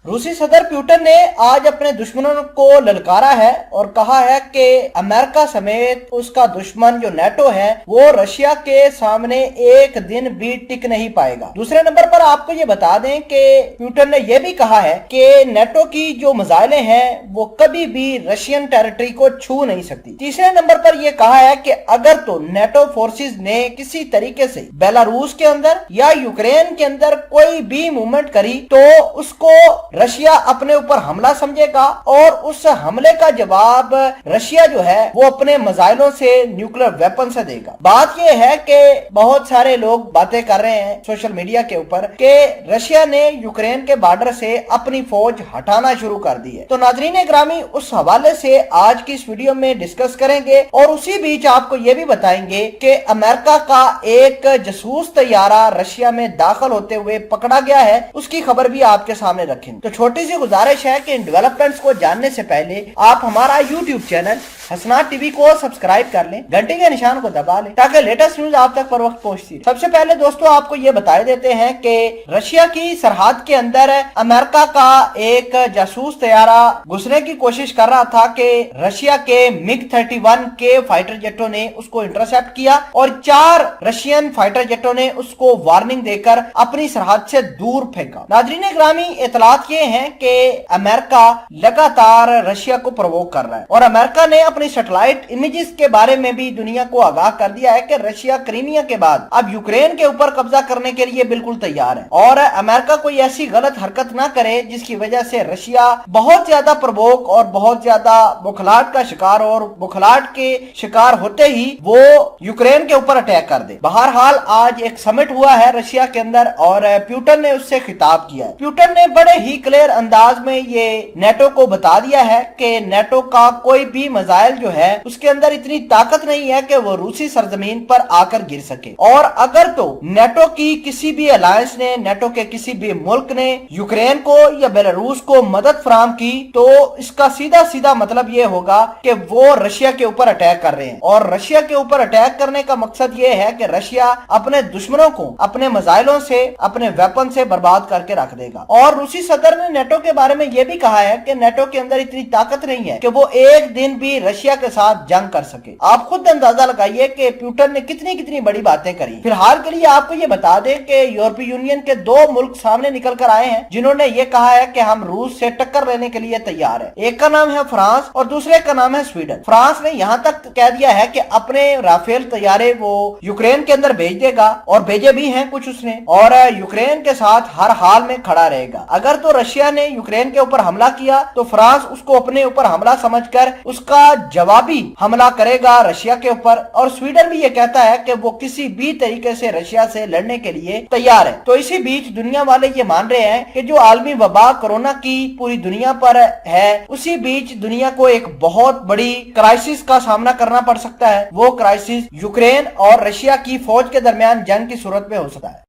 रूसी सदर पुतिन ने आज अपने दुश्मनों को ललकारा है और कहा है कि अमेरिका समेत उसका दुश्मन जो नेटो है वो रशिया के सामने एक दिन भी टिक नहीं पाएगा। दूसरे नंबर पर आपको ये बता दें कि पुतिन ने यह भी कहा है कि नेटो की जो मिसाइलें हैं वो कभी भी रशियन टेरिटरी को छू नहीं सकती। तीसरे नंबर पर यह कहा है कि अगर तो नेटो फोर्सेस ने किसी तरीके से बेलारूस के अंदर या यूक्रेन के अंदर कोई भी मूवमेंट करी तो उसको रशिया अपने ऊपर हमला समझेगा और उस हमले का जवाब रशिया जो है वो अपने मिसाइलों से, न्यूक्लियर वेपन से देगा। बात यह है कि बहुत सारे लोग बातें कर रहे हैं सोशल मीडिया के ऊपर कि रशिया ने यूक्रेन के बॉर्डर से अपनी फौज हटाना शुरू कर दी है। तो नाज़रीन ग्रामी, उस हवाले से आज की इस वीडियो में डिस्कस करेंगे और उसी बीच आपको यह भी बताएंगे कि अमेरिका का एक जासूस तैयारा रशिया में दाखिल होते हुए पकड़ा गया है, उसकी खबर भी आपके सामने रखेंगे। तो छोटी सी गुजारिश है कि इन डेवलपमेंट्स को जानने से पहले आप हमारा यूट्यूब चैनल हसनात टीवी को सब्सक्राइब कर लें, घंटी के निशान को दबा लें ताकि लेटेस्ट न्यूज आप तक पर वक्त पहुंचती है। सबसे पहले दोस्तों आपको ये बता देते हैं कि रशिया की सरहद के अंदर अमेरिका का एक जासूस तैयारा घुसने की कोशिश कर रहा था कि रशिया के MiG-31 के फाइटर जेटों ने उसको इंटरसेप्ट किया और 4 रशियन फाइटर जेटों ने उसको वार्निंग देकर अपनी सरहद से दूर फेंका। नाज़रीन ग्रामी, इतलात ये हैं कि अमेरिका लगातार रशिया को प्रोवोक कर रहा है और अमेरिका ने अपनी सैटेलाइट इमेजेस के बारे में भी दुनिया को आगाह कर दिया है कि रशिया क्रीमिया के बाद अब यूक्रेन के ऊपर कब्जा करने के लिए बिल्कुल तैयार है और अमेरिका कोई ऐसी गलत हरकत ना करे जिसकी वजह से रशिया बहुत ज्यादा प्रवोक और बहुत ज्यादा बुखलाहट का शिकार और बुखलाहट के शिकार होते ही वो यूक्रेन के ऊपर अटैक कर दे। बहरहाल आज एक समिट हुआ है रशिया के अंदर और पुतिन ने उससे खिताब किया है। पुतिन ने बड़े ही क्लियर अंदाज में ये नेटो को बता दिया है कि नेटो का कोई भी मिसाइल जो है उसके अंदर इतनी ताकत नहीं है कि वो रूसी सरजमीन पर आकर गिर सके और अगर तो नेटो की किसी भी अलायंस ने, नेटो के किसी भी मुल्क ने यूक्रेन को या बेलारूस को मदद फराहम की तो इसका सीधा सीधा मतलब ये होगा कि वो रशिया के ऊपर अटैक कर रहे हैं और रशिया के ऊपर अटैक करने का मकसद ये है कि रशिया अपने दुश्मनों को अपने मिसाइलों से, अपने वेपन से बर्बाद करके रख देगा। और रूसी सदर ने नेटो के बारे में यह भी कहा है कि नेटो के अंदर इतनी ताकत नहीं है कि वो एक दिन भी रशिया के साथ जंग कर सके। आप खुद अंदाजा लगाइए कि पुतिन ने कितनी कितनी बड़ी बातें करी। फिलहाल के लिए आपको ये बता दें कि यूरोपीय यूनियन के 2 मुल्क सामने निकल कर आए हैं जिन्होंने ये कहा है कि हम रूस से टक्कर लेने के लिए तैयार है। एक का नाम है फ्रांस और दूसरे का नाम है स्वीडन। फ्रांस ने यहाँ तक कह दिया है कि अपने राफेल तैयारे वो यूक्रेन के अंदर भेज देगा और भेजे भी हैं कुछ उसने, और यूक्रेन के साथ हर हाल में खड़ा रहेगा। अगर तो रशिया ने यूक्रेन के ऊपर हमला किया तो फ्रांस उसको अपने ऊपर हमला समझकर उसका जवाबी हमला करेगा रशिया के ऊपर। और स्वीडन भी ये कहता है कि वो किसी भी तरीके से रशिया से लड़ने के लिए तैयार है। तो इसी बीच दुनिया वाले ये मान रहे हैं कि जो आलमी वबा कोरोना की पूरी दुनिया पर है, उसी बीच दुनिया को एक बहुत बड़ी क्राइसिस का सामना करना पड़ सकता है। वो क्राइसिस यूक्रेन और रशिया की फौज के दरमियान जंग की सूरत में हो सकता है।